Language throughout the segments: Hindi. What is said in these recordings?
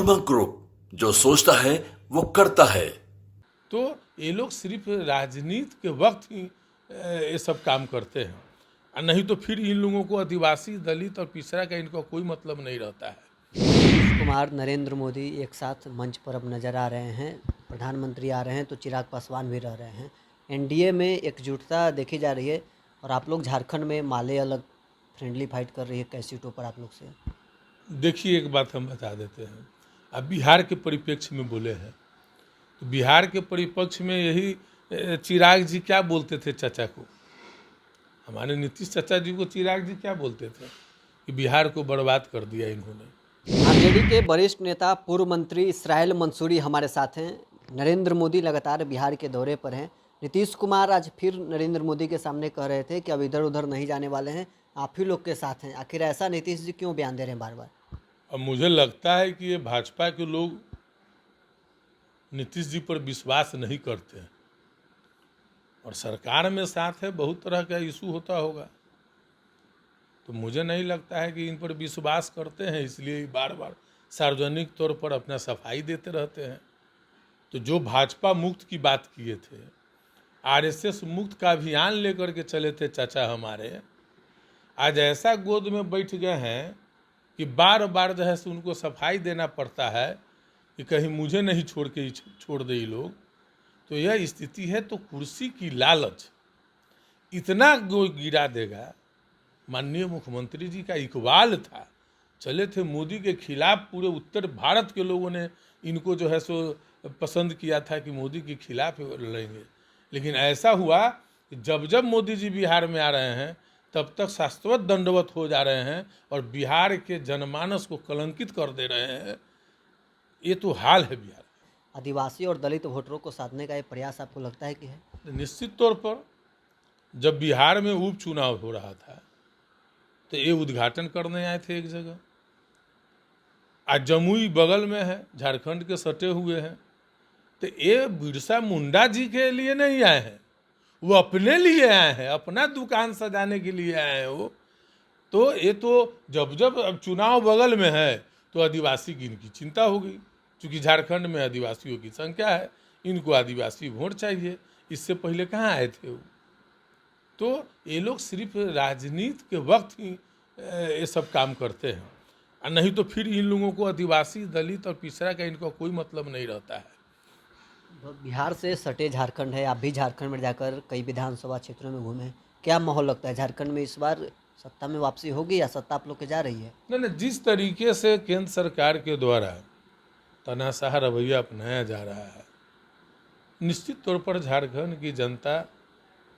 कर्मा ग्रुप, जो सोचता है वो करता है। तो ये लोग सिर्फ राजनीति के वक्त ही ये सब काम करते हैं, और नहीं तो फिर इन लोगों को आदिवासी, दलित और पिछड़ा का इनका कोई मतलब नहीं रहता है। नीतीश कुमार, नरेंद्र मोदी एक साथ मंच पर अब नजर आ रहे हैं। प्रधानमंत्री आ रहे हैं तो चिराग पासवान भी रह रहे हैं। एनडीए में एकजुटता देखी जा रही है। और आप लोग झारखंड में माले अलग फ्रेंडली फाइट कर रही है, कई सीटों पर आप लोग से। देखिए, एक बात हम बता देते हैं। अब बिहार के परिप्रेक्ष्य में बोले हैं तो बिहार के परिप्रेक्ष्य में यही चिराग जी क्या बोलते थे चाचा को, हमारे नीतीश चाचा जी को चिराग जी क्या बोलते थे कि बिहार को बर्बाद कर दिया इन्होंने। आरजेडी के वरिष्ठ नेता पूर्व मंत्री इसराइल मंसूरी हमारे साथ हैं। नरेंद्र मोदी लगातार बिहार के दौरे पर हैं। नीतीश कुमार आज फिर नरेंद्र मोदी के सामने कह रहे थे कि अब इधर उधर नहीं जाने वाले हैं, आप ही लोग के साथ हैं। आखिर ऐसा नीतीश जी क्यों बयान दे रहे हैं बार बार? अब मुझे लगता है कि ये भाजपा के लोग नीतीश जी पर विश्वास नहीं करते हैं, और सरकार में साथ है, बहुत तरह का इशू होता होगा, तो मुझे नहीं लगता है कि इन पर विश्वास करते हैं, इसलिए बार बार सार्वजनिक तौर पर अपना सफाई देते रहते हैं। तो जो भाजपा मुक्त की बात किए थे, आरएसएस मुक्त का अभियान लेकर के चले थे चाचा हमारे, आज ऐसा गोद में बैठ गए हैं कि बार बार जो है सो उनको सफाई देना पड़ता है कि कहीं मुझे नहीं छोड़ दे ये लोग। तो यह स्थिति है। तो कुर्सी की लालच इतना गिरा देगा। माननीय मुख्यमंत्री जी का इकबाल था, चले थे मोदी के खिलाफ, पूरे उत्तर भारत के लोगों ने इनको जो है सो पसंद किया था कि मोदी के खिलाफ लड़ेंगे। लेकिन ऐसा हुआ कि जब जब मोदी जी बिहार में आ रहे हैं तब तक शाश्वत दंडवत हो जा रहे हैं और बिहार के जनमानस को कलंकित कर दे रहे हैं। ये तो हाल है बिहार। आदिवासी और दलित वोटरों को साधने का ये प्रयास आपको लगता है कि है? निश्चित तौर पर जब बिहार में उपचुनाव हो रहा था तो ये उद्घाटन करने आए थे एक जगह। आज जमुई बगल में है, झारखंड के सटे हुए हैं, तो ये बिरसा मुंडा जी के लिए नहीं आए हैं, वो अपने लिए आए हैं, अपना दुकान सजाने के लिए आए हैं वो। तो ये तो जब जब अब चुनाव बगल में है तो आदिवासी की इनकी चिंता हो गई, क्योंकि झारखंड में आदिवासियों की संख्या है, इनको आदिवासी वोट चाहिए। इससे पहले कहाँ आए थे वो? तो ये लोग सिर्फ राजनीति के वक्त ही ये सब काम करते हैं, और नहीं तो फिर इन लोगों को आदिवासी, दलित और पिछड़ा का इनका कोई मतलब नहीं रहता है। बिहार से सटे झारखंड है, आप भी झारखंड में जाकर कई विधानसभा क्षेत्रों में घूमे, क्या माहौल लगता है झारखंड में? इस बार सत्ता में वापसी होगी या सत्ता आप लोग के जा रही है? नहीं, जिस तरीके से केंद्र सरकार के द्वारा तनाशाह रवैया अपनाया जा रहा है, निश्चित तौर पर झारखंड की जनता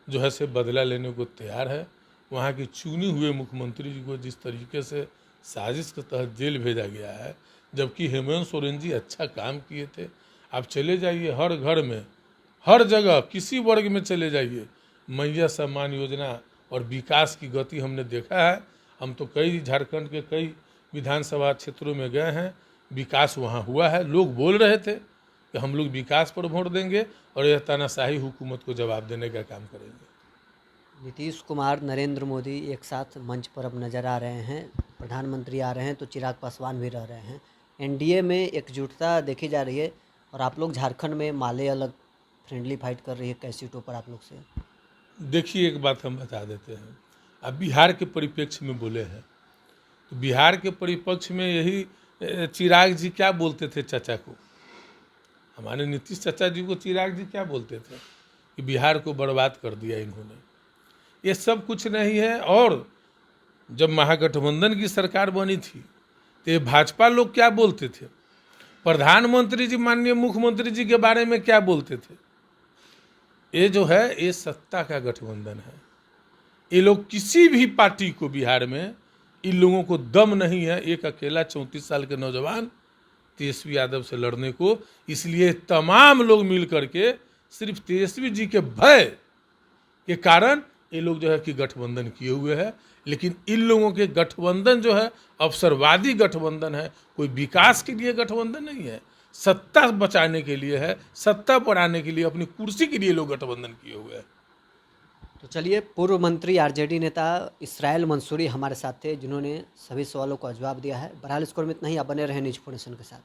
जो है से बदला लेने को तैयार है। वहाँ की चुनी हुए मुख्यमंत्री जी को जिस तरीके से साजिश के तहत जेल भेजा गया है, जबकि हेमंत सोरेन जी अच्छा काम किए थे। आप चले जाइए हर घर में, हर जगह, किसी वर्ग में चले जाइए, मैया सम्मान योजना और विकास की गति हमने देखा है। हम तो कई झारखंड के कई विधानसभा क्षेत्रों में गए हैं, विकास वहाँ हुआ है। लोग बोल रहे थे कि हम लोग विकास पर वोट देंगे और यह तानाशाही हुकूमत को जवाब देने का काम करेंगे। नीतीश कुमार, नरेंद्र मोदी एक साथ मंच पर अब नजर आ रहे हैं। प्रधानमंत्री आ रहे हैं तो चिराग पासवान भी रह रहे हैं। एनडीए में एकजुटता देखी जा रही है। और आप लोग झारखंड में माले अलग फ्रेंडली फाइट कर रही है, कई सीटों पर आप लोग से। देखिए, एक बात हम बता देते हैं। अब बिहार के परिप्रेक्ष्य में बोले हैं तो बिहार के परिप्रेक्ष्य में यही चिराग जी क्या बोलते थे चाचा को, हमारे नीतीश चाचा जी को चिराग जी क्या बोलते थे कि बिहार को बर्बाद कर दिया इन्होंने। ये सब कुछ नहीं है। और जब महागठबंधन की सरकार बनी थी तो ये भाजपा लोग क्या बोलते थे, प्रधानमंत्री जी, माननीय मुख्यमंत्री जी के बारे में क्या बोलते थे। ये जो है ये सत्ता का गठबंधन है। ये लोग किसी भी पार्टी को, बिहार में इन लोगों को दम नहीं है एक अकेला 34 साल के नौजवान तेजस्वी यादव से लड़ने को। इसलिए तमाम लोग मिल करके सिर्फ तेजस्वी जी के भय के कारण ये लोग जो है कि गठबंधन किए हुए हैं। लेकिन इन लोगों के गठबंधन जो है अवसरवादी गठबंधन है, कोई विकास के लिए गठबंधन नहीं है, सत्ता बचाने के लिए है, सत्ता पर आने के लिए, अपनी कुर्सी के लिए लोग गठबंधन किए हुए हैं। तो चलिए, पूर्व मंत्री आरजेडी नेता इसराइल मंसूरी हमारे साथ थे, जिन्होंने सभी सवालों का जवाब दिया है। बहरहाल, स्कोर में इतना ही। आप बने रहे न्यूज़ 4 नेशन के साथ।